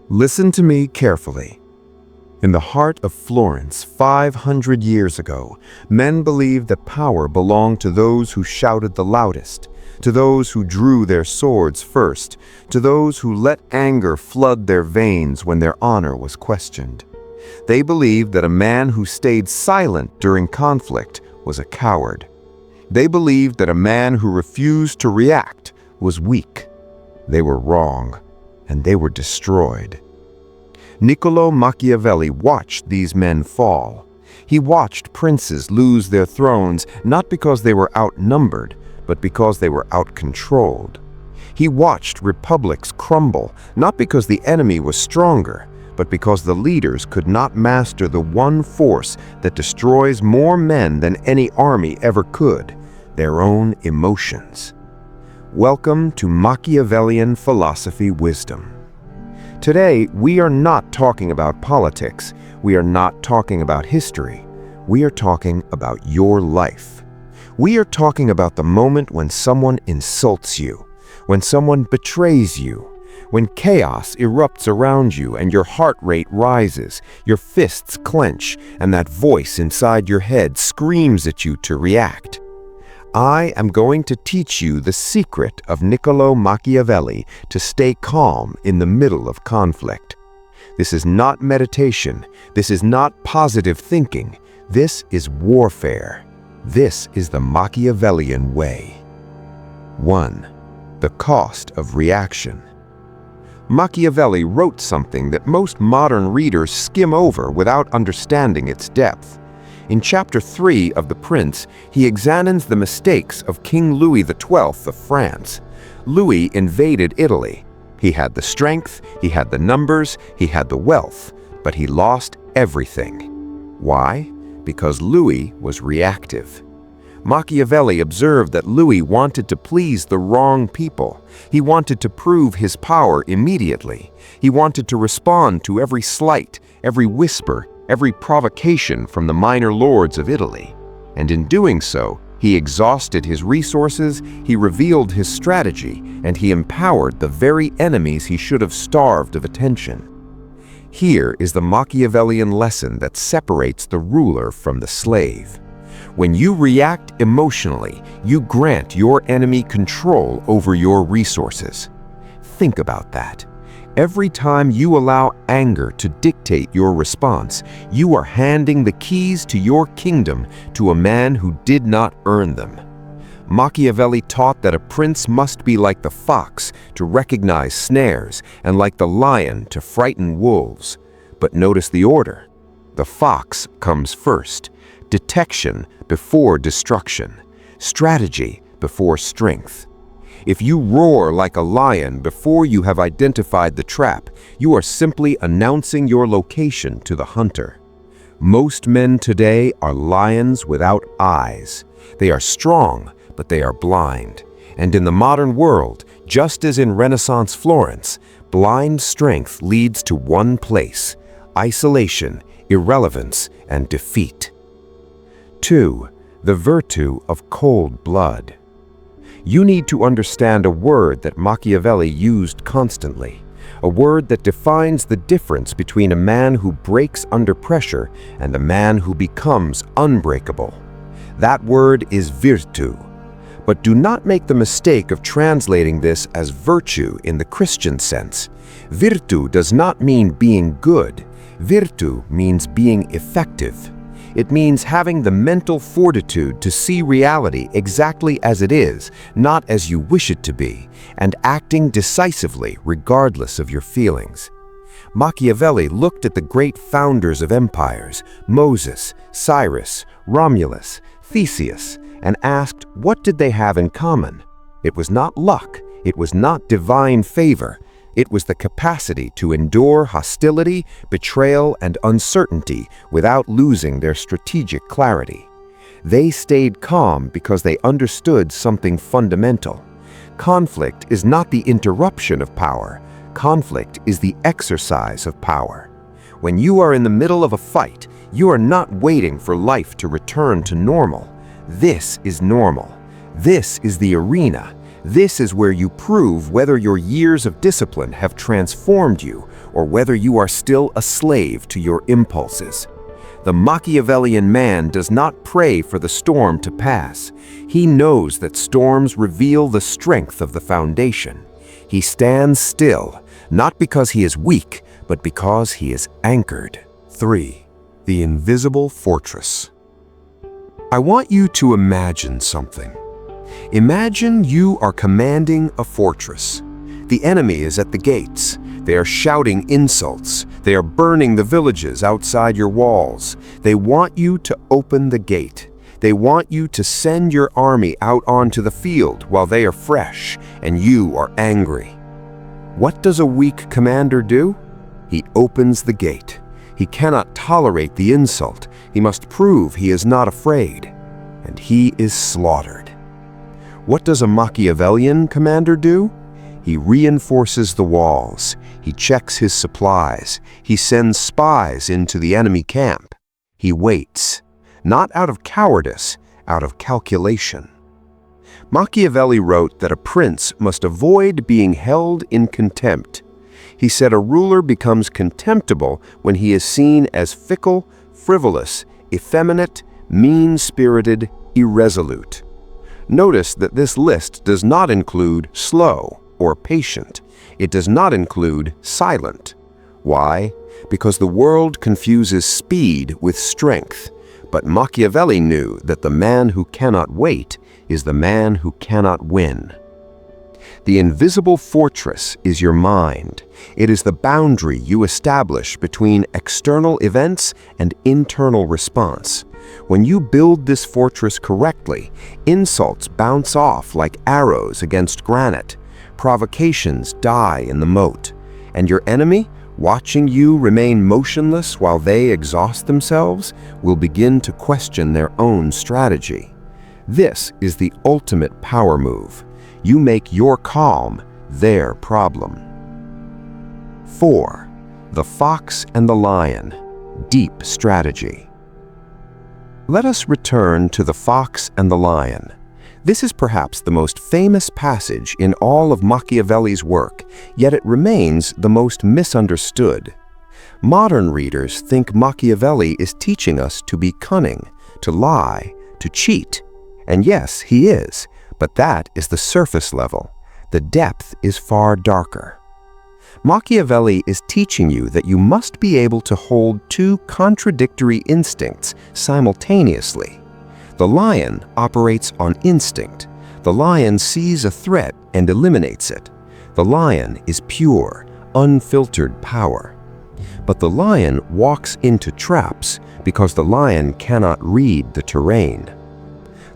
Listen to me carefully. In the heart of Florence 500 years ago, men believed that power belonged to those who shouted the loudest, to those who drew their swords first, to those who let anger flood their veins when their honor was questioned. They believed that a man who stayed silent during conflict was a coward. They believed that a man who refused to react was weak. They were wrong, and they were destroyed. Niccolò Machiavelli watched these men fall. He watched princes lose their thrones not because they were outnumbered, but because they were out-controlled. He watched republics crumble not because the enemy was stronger, but because the leaders could not master the one force that destroys more men than any army ever could, their own emotions. Welcome to Machiavellian philosophy wisdom. Today, we are not talking about politics. We are not talking about history. We are talking about your life. We are talking about the moment when someone insults you, when someone betrays you, when chaos erupts around you and your heart rate rises, your fists clench, and that voice inside your head screams at you to react. I am going to teach you the secret of Niccolò Machiavelli to stay calm in the middle of conflict. This is not meditation. This is not positive thinking. This is warfare. This is the Machiavellian way. 1. The cost of reaction. Machiavelli wrote something that most modern readers skim over without understanding its depth. In Chapter 3 of The Prince, he examines the mistakes of King Louis XII of France. Louis invaded Italy. He had the strength, he had the numbers, he had the wealth, but he lost everything. Why? Because Louis was reactive. Machiavelli observed that Louis wanted to please the wrong people. He wanted to prove his power immediately. He wanted to respond to every slight, every whisper, every provocation from the minor lords of Italy. And in doing so, he exhausted his resources, he revealed his strategy, and he empowered the very enemies he should have starved of attention. Here is the Machiavellian lesson that separates the ruler from the slave. When you react emotionally, you grant your enemy control over your resources. Think about that. Every time you allow anger to dictate your response, you are handing the keys to your kingdom to a man who did not earn them. Machiavelli taught that a prince must be like the fox to recognize snares and like the lion to frighten wolves. But notice the order. The fox comes first. Detection before destruction. Strategy before strength. If you roar like a lion before you have identified the trap, you are simply announcing your location to the hunter. Most men today are lions without eyes. They are strong, but they are blind. And in the modern world, just as in Renaissance Florence, blind strength leads to one place: isolation, irrelevance, and defeat. 2. The virtue of cold blood. You need to understand a word that Machiavelli used constantly, a word that defines the difference between a man who breaks under pressure and a man who becomes unbreakable. That word is virtù. But do not make the mistake of translating this as virtue in the Christian sense. Virtù does not mean being good. Virtù means being effective. It means having the mental fortitude to see reality exactly as it is, not as you wish it to be, and acting decisively regardless of your feelings. Machiavelli looked at the great founders of empires, Moses, Cyrus, Romulus, Theseus, and asked what did they have in common. It was not luck, it was not divine favor. It was the capacity to endure hostility, betrayal, and uncertainty without losing their strategic clarity. They stayed calm because they understood something fundamental. Conflict is not the interruption of power. Conflict is the exercise of power. When you are in the middle of a fight, you are not waiting for life to return to normal. This is normal. This is the arena. This is where you prove whether your years of discipline have transformed you or whether you are still a slave to your impulses. The Machiavellian man does not pray for the storm to pass. He knows that storms reveal the strength of the foundation. He stands still, not because he is weak, but because he is anchored. 3. The invisible fortress. I want you to imagine something. Imagine you are commanding a fortress. The enemy is at the gates. They are shouting insults. They are burning the villages outside your walls. They want you to open the gate. They want you to send your army out onto the field while they are fresh and you are angry. What does a weak commander do? He opens the gate. He cannot tolerate the insult. He must prove he is not afraid. And he is slaughtered. What does a Machiavellian commander do? He reinforces the walls. He checks his supplies. He sends spies into the enemy camp. He waits, not out of cowardice, out of calculation. Machiavelli wrote that a prince must avoid being held in contempt. He said a ruler becomes contemptible when he is seen as fickle, frivolous, effeminate, mean-spirited, irresolute. Notice that this list does not include slow or patient. It does not include silent. Why? Because the world confuses speed with strength. But Machiavelli knew that the man who cannot wait is the man who cannot win. The invisible fortress is your mind. It is the boundary you establish between external events and internal response. When you build this fortress correctly, insults bounce off like arrows against granite. Provocations die in the moat. And your enemy, watching you remain motionless while they exhaust themselves, will begin to question their own strategy. This is the ultimate power move. You make your calm their problem. 4. The Fox and the Lion. Deep strategy. Let us return to the Fox and the Lion. This is perhaps the most famous passage in all of Machiavelli's work, yet it remains the most misunderstood. Modern readers think Machiavelli is teaching us to be cunning, to lie, to cheat. And yes, he is, but that is the surface level. The depth is far darker. Machiavelli is teaching you that you must be able to hold two contradictory instincts simultaneously. The lion operates on instinct. The lion sees a threat and eliminates it. The lion is pure, unfiltered power. But the lion walks into traps because the lion cannot read the terrain.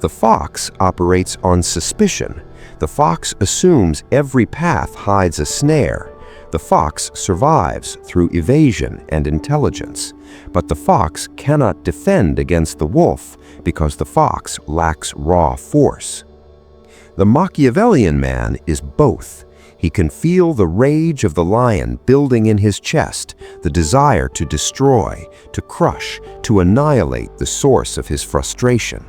The fox operates on suspicion. The fox assumes every path hides a snare. The fox survives through evasion and intelligence. But the fox cannot defend against the wolf because the fox lacks raw force. The Machiavellian man is both. He can feel the rage of the lion building in his chest, the desire to destroy, to crush, to annihilate the source of his frustration.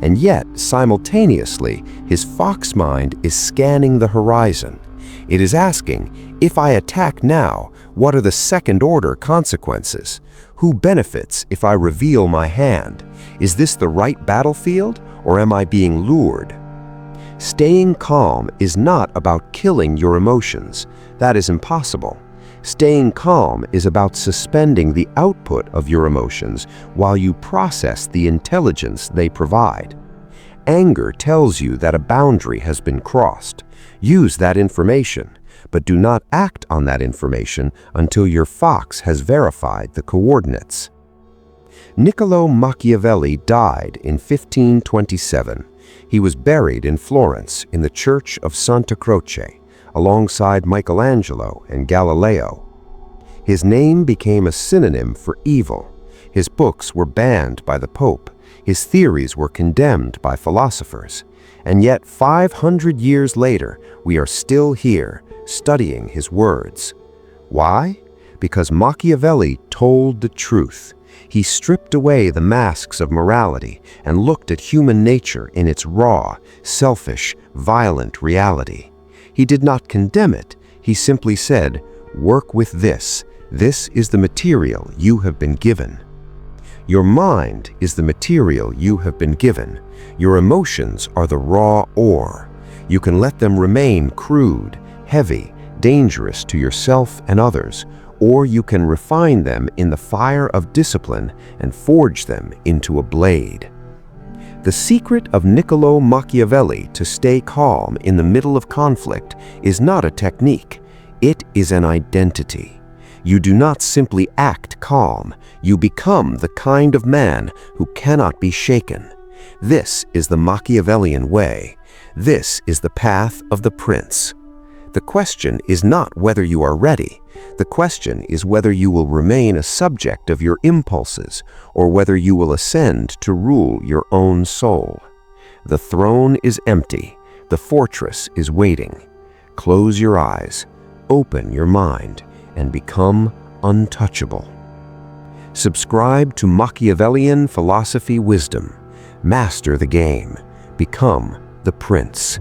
And yet, simultaneously, his fox mind is scanning the horizon. It is asking, if I attack now, what are the second-order consequences? Who benefits if I reveal my hand? Is this the right battlefield, or am I being lured? Staying calm is not about killing your emotions. That is impossible. Staying calm is about suspending the output of your emotions while you process the intelligence they provide. Anger tells you that a boundary has been crossed. Use that information, but do not act on that information until your fox has verified the coordinates. Niccolò Machiavelli died in 1527. He was buried in Florence in the Church of Santa Croce, alongside Michelangelo and Galileo. His name became a synonym for evil. His books were banned by the Pope. His theories were condemned by philosophers. And yet 500 years later, we are still here, studying his words. Why? Because Machiavelli told the truth. He stripped away the masks of morality and looked at human nature in its raw, selfish, violent reality. He did not condemn it. He simply said, work with this, This is the material you have been given. Your mind is the material you have been given. Your emotions are the raw ore. You can let them remain crude, heavy, dangerous to yourself and others, or you can refine them in the fire of discipline and forge them into a blade. The secret of Niccolò Machiavelli to stay calm in the middle of conflict is not a technique, it is an identity. You do not simply act calm, you become the kind of man who cannot be shaken. This is the Machiavellian way. This is the path of the prince. The question is not whether you are ready. The question is whether you will remain a subject of your impulses or whether you will ascend to rule your own soul. The throne is empty. The fortress is waiting. Close your eyes, open your mind, and become untouchable. Subscribe to Machiavellian philosophy wisdom. Master the game. Become the prince.